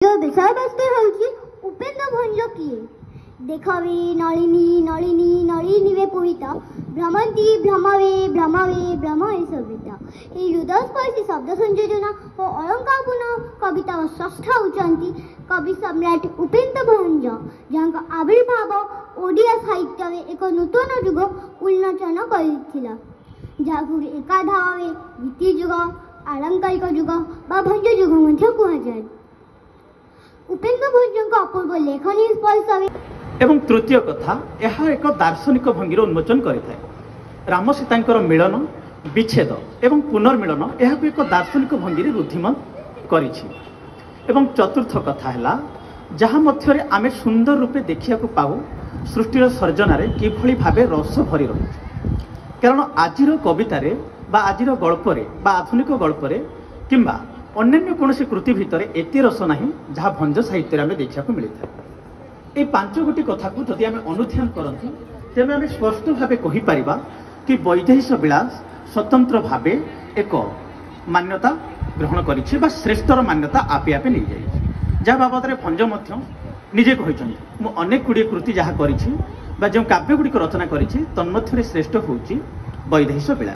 विषयवस्तु ହେଉଛି ଉପେନ୍ଦ୍ର ଭଞ୍ଜ କିଏ? ଦେଖାବେ ନଳିନୀ ନଳିନୀ ନଳିନୀରେ ପୂରିତ ଭ୍ରମନ୍ତି ଭ୍ରମରେ ଭ୍ରମରେ ଭ୍ରମରେ ସବିତା। ଏହି ହୃଦୟସ୍ପର୍ଶୀ ଶବ୍ଦ ସଂଯୋଜନା ଓ ଅଳଙ୍କାରପୂର୍ଣ୍ଣ କବିତାର ସ୍ରଷ୍ଟା ହେଉଛନ୍ତି କବି ସମ୍ରାଟ ଉପେନ୍ଦ୍ର ଭଞ୍ଜ, ଯାହାଙ୍କ ଆବିର୍ଭାବ ଓଡ଼ିଆ ସାହିତ୍ୟରେ ଏକ ନୂତନ ଯୁଗ ଉନ୍ମୋଚନ କରିଥିଲା, ଯାହାକୁ ଏକାଧାରରେ ଗୀତି ଯୁଗ, ଆଳଙ୍କାରିକ ଯୁଗ ବା ଭଞ୍ଜ ଯୁଗ ମଧ୍ୟ କୁହାଯାଏ। ଉପେନ୍ଦ୍ର ଭଞ୍ଜଙ୍କ ଅପୂର୍ବ ଲେଖନୀ ସ୍ପର୍ଶରେ ଏବଂ ତୃତୀୟ କଥା, ଏହା ଏକ ଦାର୍ଶନିକ ଭଙ୍ଗୀର ଉନ୍ମୋଚନ କରିଥାଏ। ରାମ ସୀତାଙ୍କର ମିଳନ, ବିଚ୍ଛେଦ ଏବଂ ପୁନର୍ମିଳନ ଏହାକୁ ଏକ ଦାର୍ଶନିକ ଭଙ୍ଗୀରେ ରୁଦ୍ଧିମାନ କରିଛି। ଏବଂ ଚତୁର୍ଥ କଥା ହେଲା, ଯାହା ମଧ୍ୟରେ ଆମେ ସୁନ୍ଦର ରୂପେ ଦେଖିବାକୁ ପାଉ ସୃଷ୍ଟିର ସର୍ଜନାରେ କିଭଳି ଭାବେ ରସ ଭରି ରହୁଛି। କାରଣ ଆଜିର କବିତାରେ ବା ଆଜିର ଗଳ୍ପରେ ବା ଆଧୁନିକ ଗଳ୍ପରେ କିମ୍ବା ଅନ୍ୟାନ୍ୟ କୌଣସି କୃତି ଭିତରେ ଏତେ ରସ ନାହିଁ ଯାହା ଭଞ୍ଜ ସାହିତ୍ୟରେ ଆମେ ଦେଖିବାକୁ ମିଳିଥାଏ। এই ପାଞ୍ଚଗୋଟି କଥାକୁ ଯଦି ଆମେ ଅନୁଧ୍ୟାନ କରନ୍ତି ତେବେ ଆମେ ସ୍ପଷ୍ଟ ଭାବେ କହିପାରିବା କି ବୈଦେହୀଶ ବିଳାସ ସ୍ୱତନ୍ତ୍ର ଭାବେ ଏକ ମାନ୍ୟତା ଗ୍ରହଣ କରିଛି ବା ଶ୍ରେଷ୍ଠର ମାନ୍ୟତା ଆପେ ଆପେ ନେଇଯାଇଛି, ଯାହା ବାବଦରେ ଭଞ୍ଜ ମଧ୍ୟ ନିଜେ କହିଛନ୍ତି, ମୁଁ ଅନେକ ଗୁଡ଼ିଏ କୃତି ଯାହା କରିଛି ବା ଯେଉଁ କାବ୍ୟଗୁଡ଼ିକ ରଚନା କରିଛି ତନ୍ମଧ୍ୟରେ ଶ୍ରେଷ୍ଠ ହେଉଛି ବୈଦେହୀଶ ବିଳାସ।